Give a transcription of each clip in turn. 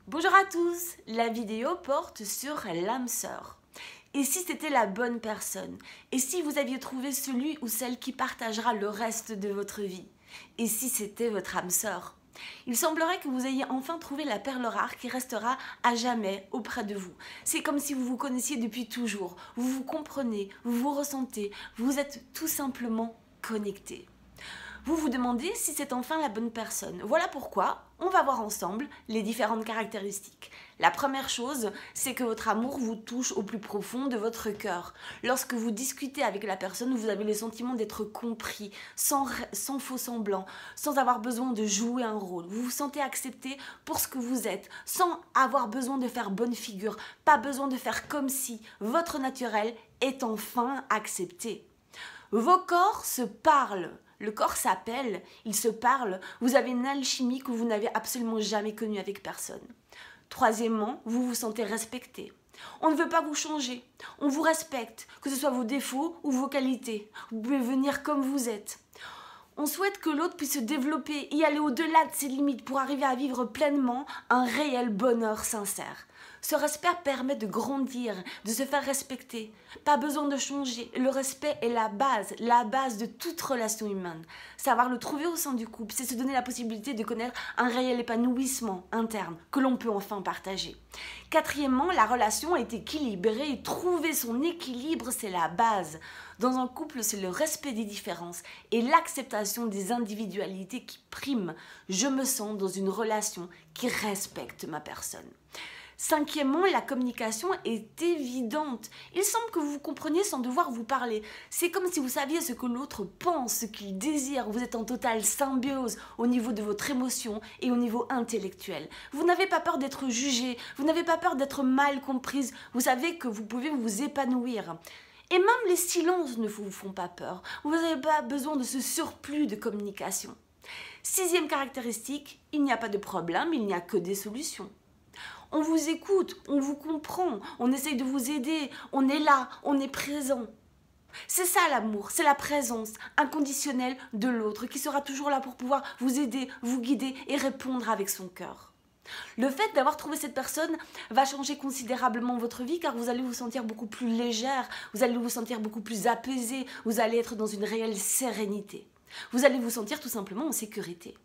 Bonjour à tous, la vidéo porte sur l'âme sœur. Et si c'était la bonne personne? Et si vous aviez trouvé celui ou celle qui partagera le reste de votre vie? Et si c'était votre âme sœur? Il semblerait que vous ayez enfin trouvé la perle rare qui restera à jamais auprès de vous. C'est comme si vous vous connaissiez depuis toujours. Vous vous comprenez, vous vous ressentez, vous êtes tout simplement connectés. Vous vous demandez si c'est enfin la bonne personne. Voilà pourquoi on va voir ensemble les différentes caractéristiques. La première chose, c'est que votre amour vous touche au plus profond de votre cœur. Lorsque vous discutez avec la personne, vous avez le sentiment d'être compris, sans faux semblant, sans avoir besoin de jouer un rôle. Vous vous sentez accepté pour ce que vous êtes, sans avoir besoin de faire bonne figure, pas besoin de faire comme si votre naturel est enfin accepté. Vos corps se parlent. Le corps s'appelle, il se parle. Vous avez une alchimie que vous n'avez absolument jamais connue avec personne. Troisièmement, vous vous sentez respecté. On ne veut pas vous changer. On vous respecte, que ce soit vos défauts ou vos qualités. Vous pouvez venir comme vous êtes. On souhaite que l'autre puisse se développer et aller au-delà de ses limites pour arriver à vivre pleinement un réel bonheur sincère. Ce respect permet de grandir, de se faire respecter. Pas besoin de changer. Le respect est la base de toute relation humaine. Savoir le trouver au sein du couple, c'est se donner la possibilité de connaître un réel épanouissement interne que l'on peut enfin partager. Quatrièmement, la relation est équilibrée. Trouver son équilibre, c'est la base. Dans un couple, c'est le respect des différences et l'acceptation des individualités qui priment. Je me sens dans une relation qui respecte ma personne. Cinquièmement, la communication est évidente. Il semble que vous vous compreniez sans devoir vous parler. C'est comme si vous saviez ce que l'autre pense, ce qu'il désire. Vous êtes en totale symbiose au niveau de votre émotion et au niveau intellectuel. Vous n'avez pas peur d'être jugé, vous n'avez pas peur d'être mal comprise. Vous savez que vous pouvez vous épanouir. Et même les silences ne vous font pas peur. Vous n'avez pas besoin de ce surplus de communication. Sixième caractéristique, il n'y a pas de problème, il n'y a que des solutions. On vous écoute, on vous comprend, on essaye de vous aider, on est là, on est présent. C'est ça l'amour, c'est la présence inconditionnelle de l'autre qui sera toujours là pour pouvoir vous aider, vous guider et répondre avec son cœur. Le fait d'avoir trouvé cette personne va changer considérablement votre vie car vous allez vous sentir beaucoup plus légère, vous allez vous sentir beaucoup plus apaisé, vous allez être dans une réelle sérénité. Vous allez vous sentir tout simplement en sécurité.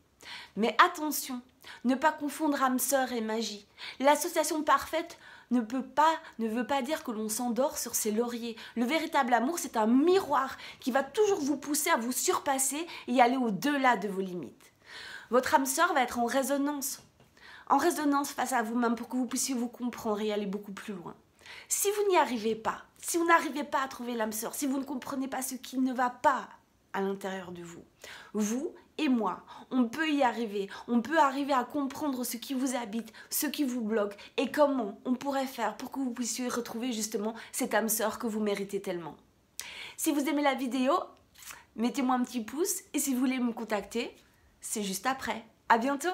Mais attention, ne pas confondre âme sœur et magie. L'association parfaite ne veut pas dire que l'on s'endort sur ses lauriers. Le véritable amour, c'est un miroir qui va toujours vous pousser à vous surpasser et aller au-delà de vos limites. Votre âme sœur va être en résonance face à vous-même pour que vous puissiez vous comprendre et aller beaucoup plus loin. Si vous n'y arrivez pas, si vous n'arrivez pas à trouver l'âme sœur, si vous ne comprenez pas ce qui ne va pas à l'intérieur de vous, vous et moi, on peut y arriver. On peut arriver à comprendre ce qui vous habite, ce qui vous bloque et comment on pourrait faire pour que vous puissiez retrouver justement cette âme sœur que vous méritez tellement. Si vous aimez la vidéo, mettez-moi un petit pouce et si vous voulez me contacter, c'est juste après. À bientôt!